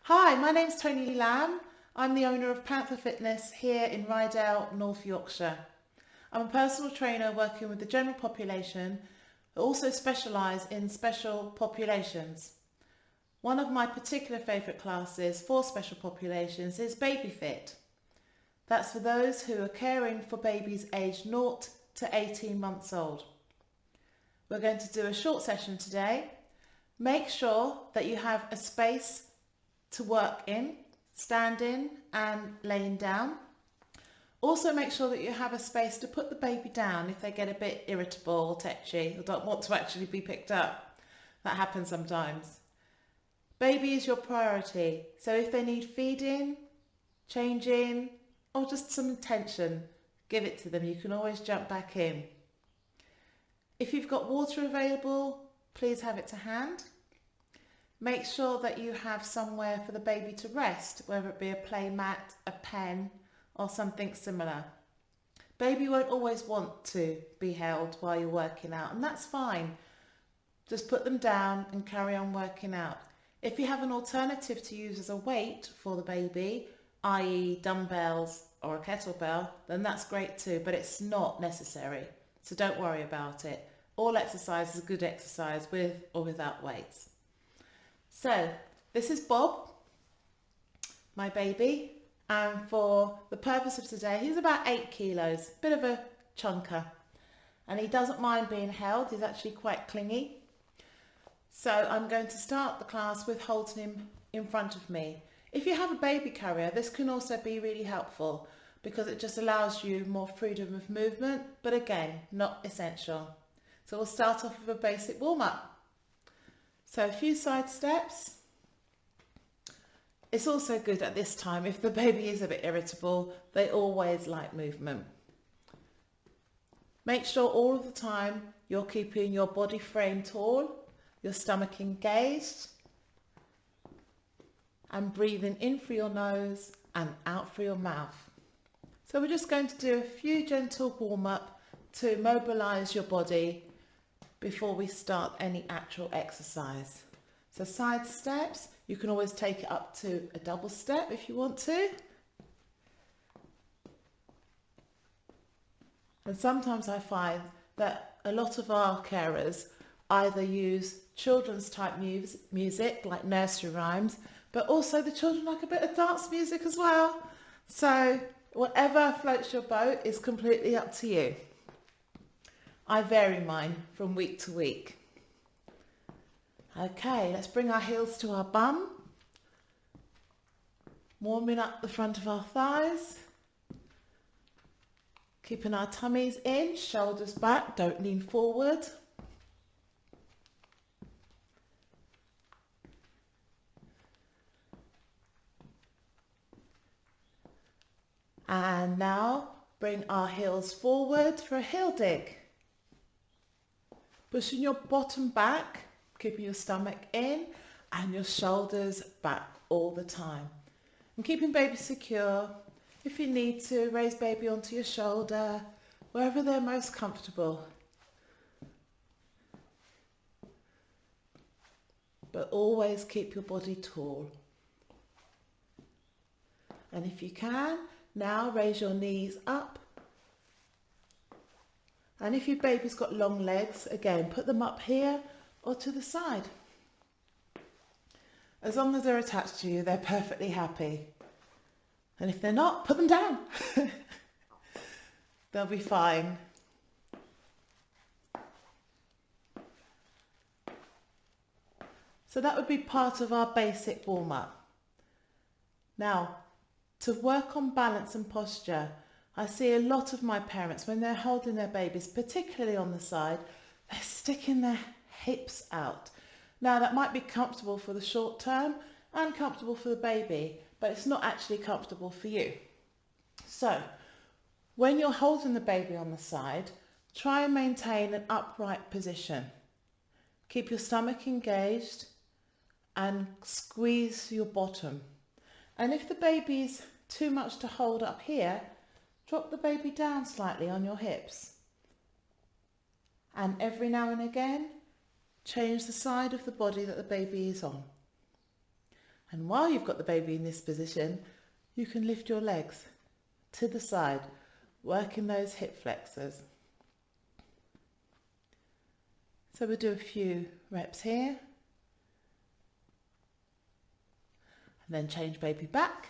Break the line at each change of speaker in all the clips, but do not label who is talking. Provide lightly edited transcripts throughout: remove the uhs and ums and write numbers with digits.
Hi, my name's Toni Lamb. I'm the owner of Panther Fitness here in Rydale, North Yorkshire. I'm a personal trainer working with the general population, but also specialise in special populations. One of my particular favourite classes for special populations is BabyFit. That's for those who are caring for babies aged 0 to 18 months old. We're going to do a short session today. Make sure that you have a space to work in, standing and laying down. Also make sure that you have a space to put the baby down if they get a bit irritable or tetchy or don't want to actually be picked up. That happens sometimes. Baby is your priority, so if they need feeding, changing or just some attention, give it to them. You can always jump back in. If you've got water available, please have it to hand. Make sure that you have somewhere for the baby to rest, whether it be a play mat, a pen or something similar. Baby won't always want to be held while you're working out, and that's fine. Just put them down and carry on working out. If you have an alternative to use as a weight for the baby, i.e. dumbbells or a kettlebell, then that's great too, but it's not necessary. So don't worry about it. All exercise is good exercise with or without weights. So this is Bob, my baby, and for the purpose of today, he's about 8 kilos, bit of a chunker, and he doesn't mind being held. He's actually quite clingy. So I'm going to start the class with holding him in front of me. If you have a baby carrier, this can also be really helpful because it just allows you more freedom of movement, but again, not essential. So we'll start off with a basic warm-up. So a few side steps. It's also good at this time, if the baby is a bit irritable, they always like movement. Make sure all of the time you're keeping your body frame tall, your stomach engaged, and breathing in through your nose and out through your mouth. So we're just going to do a few gentle warm-up to mobilise your body before we start any actual exercise. So side steps, you can always take it up to a double step if you want to. And sometimes I find that a lot of our carers either use children's type music like nursery rhymes, but also the children like a bit of dance music as well. So whatever floats your boat is completely up to you. I vary mine from week to week. Okay, let's bring our heels to our bum. Warming up the front of our thighs. Keeping our tummies in, shoulders back, don't lean forward. And now bring our heels forward for a heel dig. Pushing your bottom back, keeping your stomach in and your shoulders back all the time. And keeping baby secure. If you need to, raise baby onto your shoulder, wherever they're most comfortable. But always keep your body tall. And if you can, now raise your knees up. And if your baby's got long legs, again, put them up here or to the side. As long as they're attached to you, they're perfectly happy. And if they're not, put them down. They'll be fine. So that would be part of our basic warm-up. Now, to work on balance and posture, I see a lot of my parents, when they're holding their babies, particularly on the side, they're sticking their hips out. Now that might be comfortable for the short term and comfortable for the baby, but it's not actually comfortable for you. So when you're holding the baby on the side, try and maintain an upright position. Keep your stomach engaged and squeeze your bottom. And if the baby's too much to hold up here, drop the baby down slightly on your hips. And every now and again, change the side of the body that the baby is on. And while you've got the baby in this position, you can lift your legs to the side, working those hip flexors. So we'll do a few reps here. And then change baby back.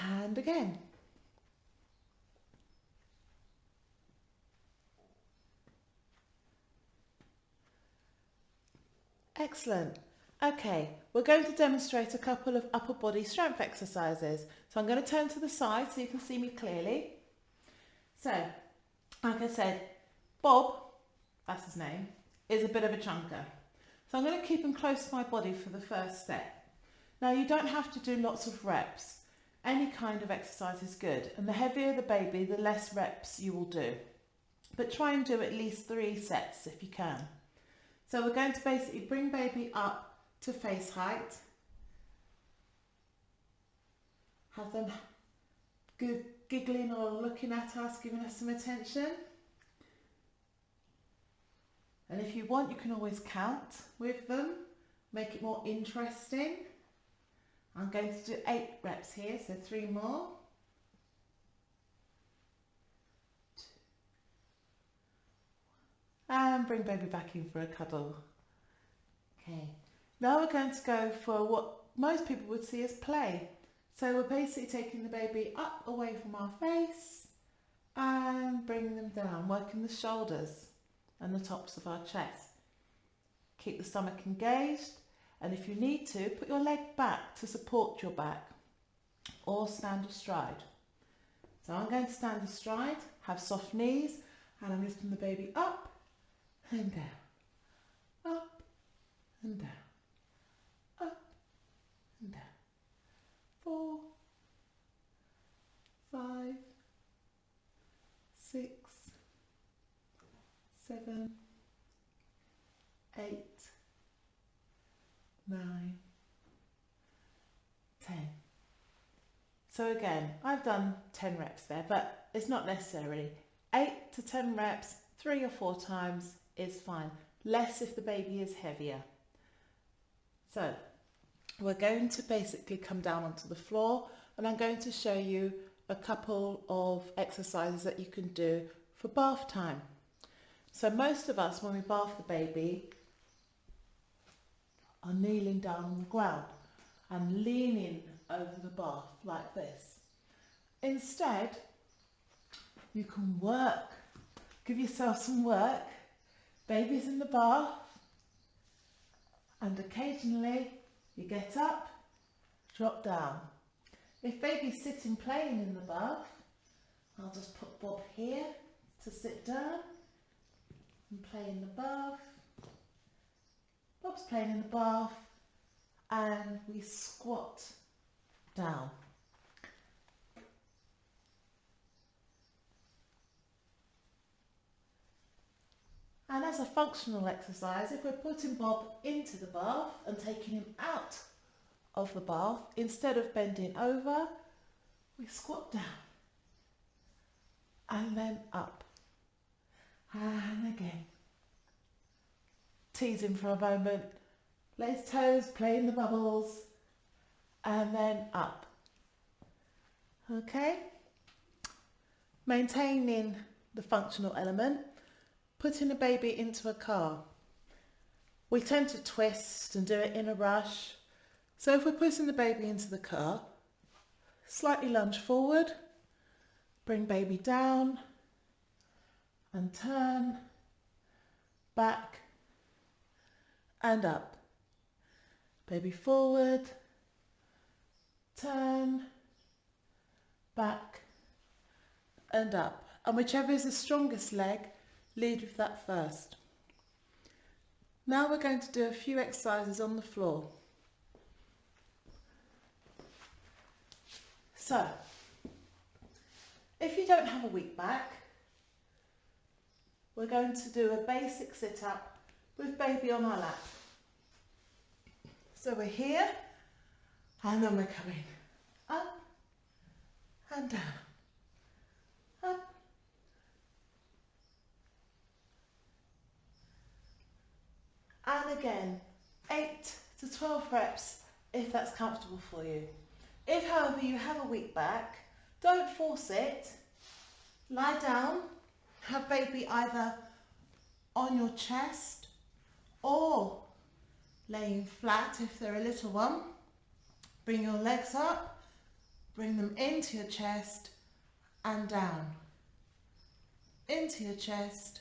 And again. Excellent. Okay, we're going to demonstrate a couple of upper body strength exercises. So I'm going to turn to the side so you can see me clearly. So, like I said, Bob, that's his name, is a bit of a chunker. So I'm going to keep him close to my body for the first step. Now you don't have to do lots of reps. Any kind of exercise is good. And the heavier the baby, the less reps you will do. But try and do at least 3 sets if you can. So we're going to basically bring baby up to face height. Have them giggling or looking at us, giving us some attention. And if you want, you can always count with them, make it more interesting. I'm going to do 8 reps here, so 3 more. 2. And bring baby back in for a cuddle. Okay, now we're going to go for what most people would see as play. So we're basically taking the baby up away from our face and bringing them down, working the shoulders and the tops of our chest. Keep the stomach engaged, and if you need to, put your leg back to support your back or stand astride. So I'm going to stand astride, have soft knees, and I'm lifting the baby up and down, up and down, up and down. 4, 5, 6, 7, 8, 9, 10. So again, I've done 10 reps there, but it's not necessarily. 8 to 10 reps, 3 or 4 times is fine. Less if the baby is heavier. So we're going to basically come down onto the floor, and I'm going to show you a couple of exercises that you can do for bath time. So most of us, when we bath the baby, are kneeling down on the ground and leaning over the bath like this. Instead, you can work, give yourself some work. Baby's in the bath, and occasionally you get up, drop down. If baby's sitting playing in the bath, I'll just put Bob here to sit down and play in the bath. Bob's playing in the bath, and we squat down. And as a functional exercise, if we're putting Bob into the bath and taking him out of the bath, instead of bending over, we squat down and then up and again. Tease him for a moment, play his toes, play in the bubbles, and then up. Okay? Maintaining the functional element, putting the baby into a car. We tend to twist and do it in a rush. So if we're putting the baby into the car, slightly lunge forward, bring baby down and turn, back and up. Baby forward, turn, back and up. And whichever is the strongest leg, lead with that first. Now we're going to do a few exercises on the floor. So, if you don't have a weak back, we're going to do a basic sit-up with baby on our lap. So we're here, and then we're coming up and down, up and again, 8 to 12 reps if that's comfortable for you. If, however, you have a weak back, don't force it. Lie down, have baby either on your chest or laying flat if they're a little one. Bring your legs up, bring them into your chest and down. Into your chest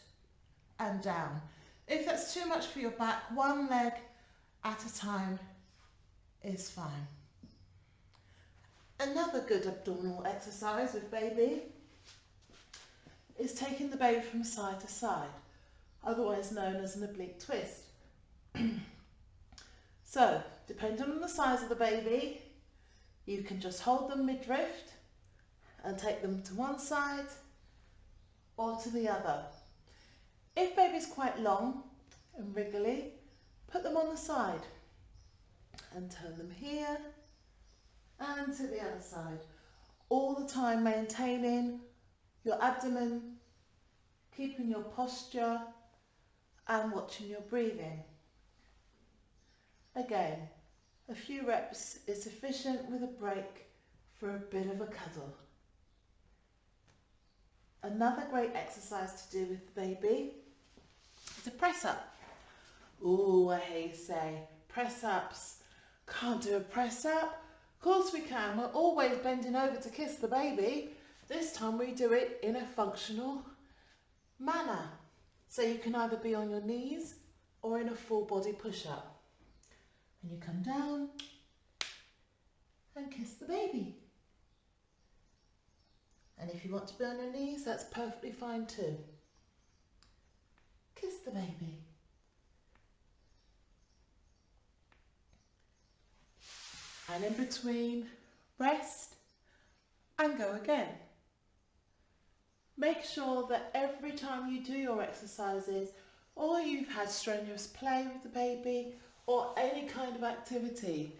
and down. If that's too much for your back, one leg at a time is fine. Another good abdominal exercise with baby is taking the baby from side to side, otherwise known as an oblique twist. So, depending on the size of the baby, you can just hold them midriff and take them to one side or to the other. If baby's quite long and wriggly, put them on the side and turn them here and to the other side. All the time maintaining your abdomen, keeping your posture and watching your breathing. Again, a few reps is sufficient with a break for a bit of a cuddle. Another great exercise to do with the baby is a press up. Ooh, I hear you say, press ups. Can't do a press up? Of course we can. We're always bending over to kiss the baby. This time we do it in a functional manner. So you can either be on your knees or in a full body push up. And you come down and kiss the baby. And if you want to be on your knees, that's perfectly fine too. Kiss the baby. And in between, rest and go again. Make sure that every time you do your exercises, or you've had strenuous play with the baby, or any kind of activity,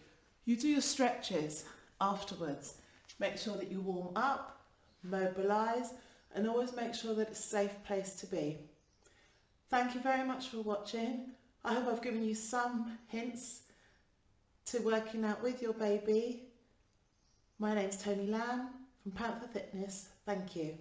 you do your stretches afterwards. Make sure that you warm up, mobilise, and always make sure that it's a safe place to be. Thank you very much for watching. I hope I've given you some hints to working out with your baby. My name's Toni from Panther Fitness. Thank you.